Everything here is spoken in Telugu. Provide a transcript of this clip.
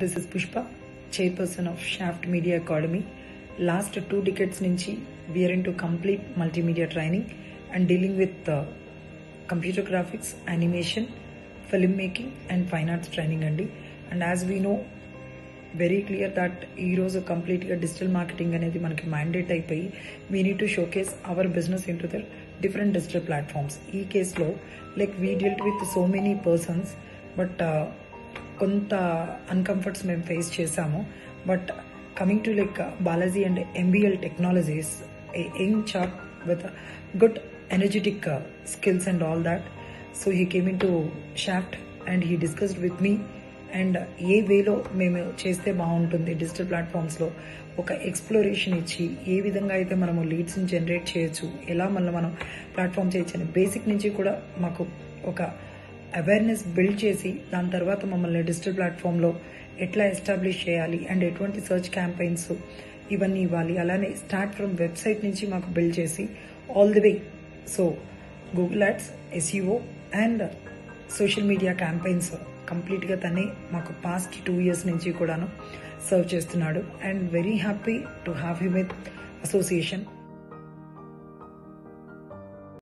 This is Pushpa, chairperson of Shaft Media Academy. Last 2 decades nunchi we are into complete multimedia training and dealing with computer graphics, animation, filmmaking and fine arts training andi. And as we know very clear that ee roju complete ga digital marketing anedi manaki mandate అయిపోయి we need to showcase our business into the different digital platforms. ఈ case లో like we dealt with so many persons but కొంత అన్కంఫర్ట్స్ మేము ఫేస్ చేసాము. But coming to like Balaji and MBL technologies, a young chap with good energetic skills and all that. So he came in to shaft and he discussed with me and a వేలో మేము చేస్తే బాగుంటుంది డిజిటల్ ప్లాట్ఫామ్స్లో ఒక ఎక్స్ప్లోరేషన్ ఇచ్చి ఏ విధంగా అయితే మనము లీడ్స్ని జనరేట్ చేయొచ్చు, ఎలా మనం ప్లాట్ఫామ్ చేయొచ్చు అని బేసిక్ నుంచి కూడా మాకు ఒక అవేర్నెస్ బిల్డ్ చేసి దాని తర్వాత మమ్మల్ని డిజిటల్ ప్లాట్ఫామ్లో ఎట్లా ఎస్టాబ్లిష్ చేయాలి అండ్ ఎటువంటి సర్చ్ క్యాంపెయిన్స్ ఇవన్నీ ఇవ్వాలి, అలానే స్టార్ట్ ఫ్రమ్ వెబ్సైట్ నుంచి మాకు బిల్డ్ చేసి all the way. So Google ads, SEO and social media campaigns కంప్లీట్గా తనే మాకు పాస్ట్ 2 years నుంచి కూడాను సర్వ్ చేస్తున్నాడు. And very happy to have him with association.